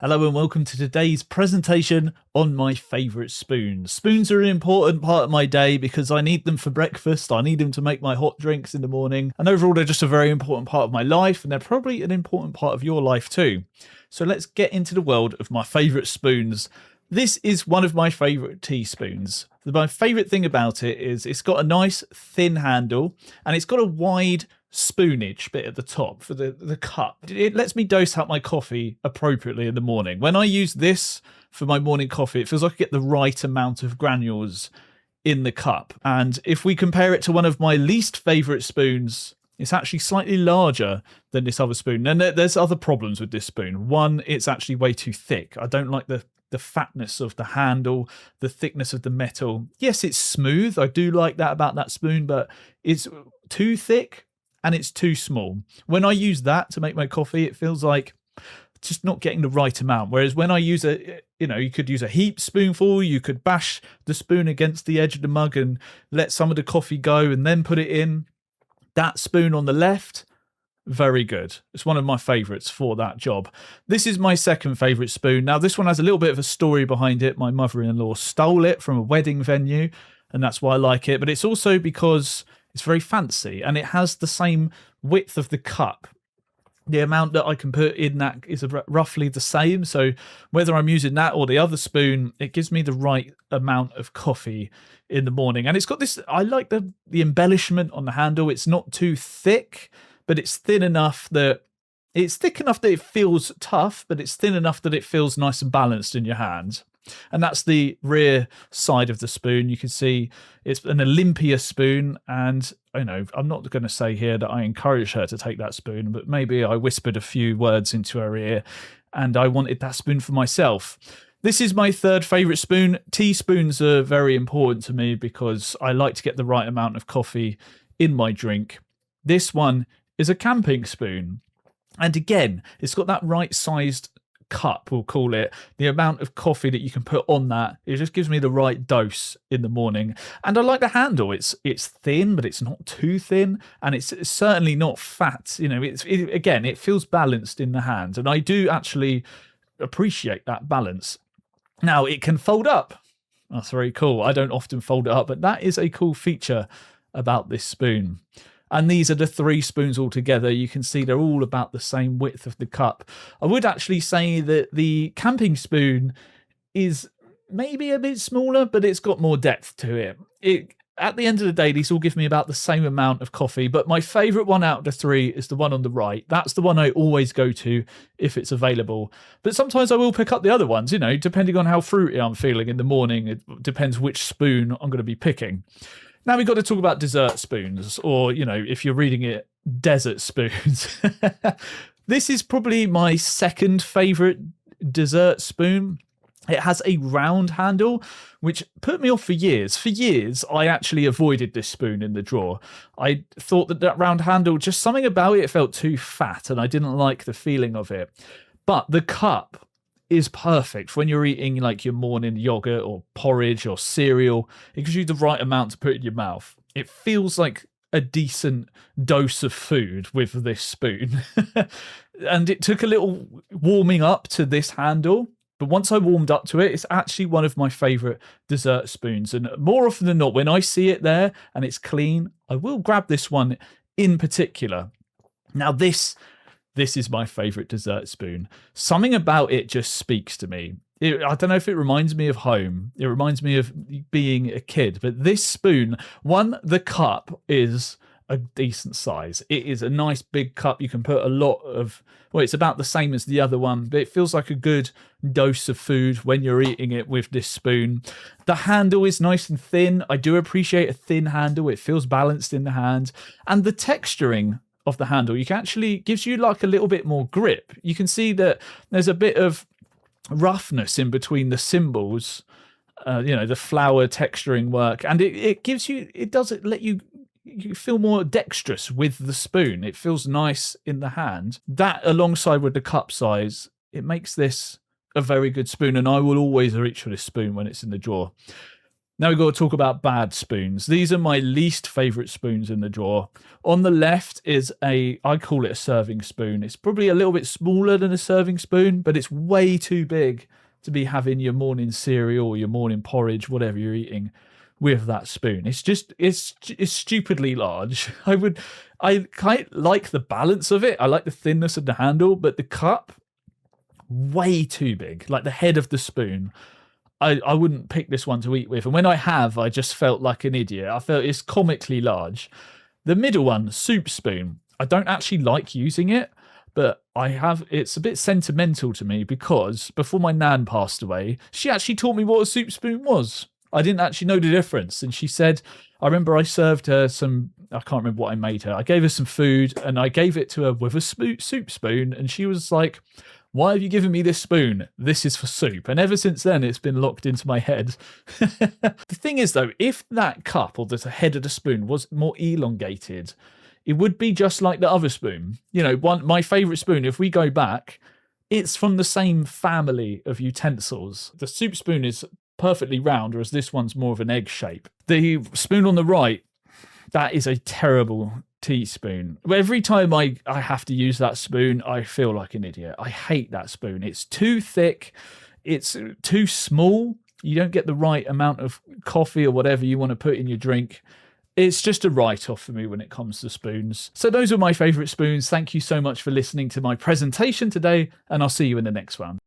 Hello and welcome to today's presentation on my favourite spoons. Spoons are an important part of my day because I need them for breakfast, I need them to make my hot drinks in the morning, and overall they're just a very important part of my life, and they're probably an important part of your life too. So let's get into the world of my favourite spoons. This is one of my favourite teaspoons. My favourite thing about it is it's got a nice thin handle and it's got a wide spoonage bit at the top for the cup. It lets me dose out my coffee appropriately in the morning. When I use this for my morning coffee, it feels like I get the right amount of granules in the cup. And if we compare it to one of my least favourite spoons, it's actually slightly larger than this other spoon. And there's other problems with this spoon. One, it's actually way too thick. I don't like the fatness of the handle, the thickness of the metal. Yes, it's smooth. I do like that about that spoon, but it's too thick and it's too small. When I use that to make my coffee, it feels like just not getting the right amount. Whereas when I use you could use a heaped spoonful, you could bash the spoon against the edge of the mug and let some of the coffee go and then put it in. That spoon on the left, very good. It's one of my favourites for that job. This is my second favourite spoon. Now, this one has a little bit of a story behind it. My mother-in-law stole it from a wedding venue, and that's why I like it. But it's also because it's very fancy, and it has the same width of the cup. The amount that I can put in that is roughly the same. So whether I'm using that or the other spoon, it gives me the right amount of coffee in the morning. And it's got this, I like the embellishment on the handle. It's not too thick, but it's thick enough that it feels tough, but it's thin enough that it feels nice and balanced in your hand. And that's the rear side of the spoon. You can see it's an Olympia spoon, and I'm not going to say here that I encouraged her to take that spoon, but maybe I whispered a few words into her ear and I wanted that spoon for myself. This is my third favourite spoon. Teaspoons are very important to me because I like to get the right amount of coffee in my drink. This one is a camping spoon. And again, it's got that right sized cup, we'll call it. The amount of coffee that you can put on that, it just gives me the right dose in the morning. And I like the handle. It's thin, but it's not too thin, and it's certainly not fat. It feels balanced in the hand, and I do actually appreciate that balance. Now, it can fold up. That's very cool. I don't often fold it up, but that is a cool feature about this spoon. And these are the three spoons all together. You can see they're all about the same width of the cup. I would actually say that the camping spoon is maybe a bit smaller, but it's got more depth to it. At the end of the day, these all give me about the same amount of coffee, but my favourite one out of the three is the one on the right. That's the one I always go to if it's available. But sometimes I will pick up the other ones, depending on how fruity I'm feeling in the morning. It depends which spoon I'm going to be picking. Now we've got to talk about dessert spoons, or, if you're reading it, desert spoons. This is probably my second favourite dessert spoon. It has a round handle, which put me off for years. For years, I actually avoided this spoon in the drawer. I thought that round handle, just something about it felt too fat, and I didn't like the feeling of it. But the cup is perfect when you're eating like your morning yogurt or porridge or cereal. It gives you the right amount to put in your mouth. It feels like a decent dose of food with this spoon. And it took a little warming up to this handle, but once I warmed up to it, it's actually one of my favourite dessert spoons. And more often than not, when I see it there and it's clean, I will grab this one in particular. Now this is my favourite dessert spoon. Something about it just speaks to me. I don't know if it reminds me of home. It reminds me of being a kid. But this spoon, the cup is a decent size. It is a nice big cup. You can put a lot of, it's about the same as the other one, but it feels like a good dose of food when you're eating it with this spoon. The handle is nice and thin. I do appreciate a thin handle. It feels balanced in the hand. And the texturing of the handle, gives you like a little bit more grip. You can see that there's a bit of roughness in between the symbols, the flower texturing work, and it does let you feel more dexterous with the spoon. It feels nice in the hand. That, alongside with the cup size, it makes this a very good spoon, and I will always reach for this spoon when it's in the drawer. Now we've got to talk about bad spoons. These are my least favourite spoons in the drawer. On the left is I call it a serving spoon. It's probably a little bit smaller than a serving spoon, but it's way too big to be having your morning cereal or your morning porridge, whatever you're eating, with that spoon. It's stupidly large. I quite like the balance of it. I like the thinness of the handle, but the cup, way too big. Like the head of the spoon. I wouldn't pick this one to eat with. And when I have, I just felt like an idiot. I felt it's comically large. The middle one, soup spoon. I don't actually like using it, but it's a bit sentimental to me because before my nan passed away, she actually taught me what a soup spoon was. I didn't actually know the difference. And she said, I remember I served her I can't remember what I made her. I gave her some food and I gave it to her with a soup spoon. And she was like, why have you given me this spoon? This is for soup. And ever since then, it's been locked into my head. The thing is, though, if that cup or the head of the spoon was more elongated, it would be just like the other spoon. You know, my favourite spoon, if we go back, it's from the same family of utensils. The soup spoon is perfectly round, whereas this one's more of an egg shape. The spoon on the right, that is a terrible teaspoon. Every time I have to use that spoon, I feel like an idiot. I hate that spoon. It's too thick. It's too small. You don't get the right amount of coffee or whatever you want to put in your drink. It's just a write-off for me when it comes to spoons. So those are my favourite spoons. Thank you so much for listening to my presentation today, and I'll see you in the next one.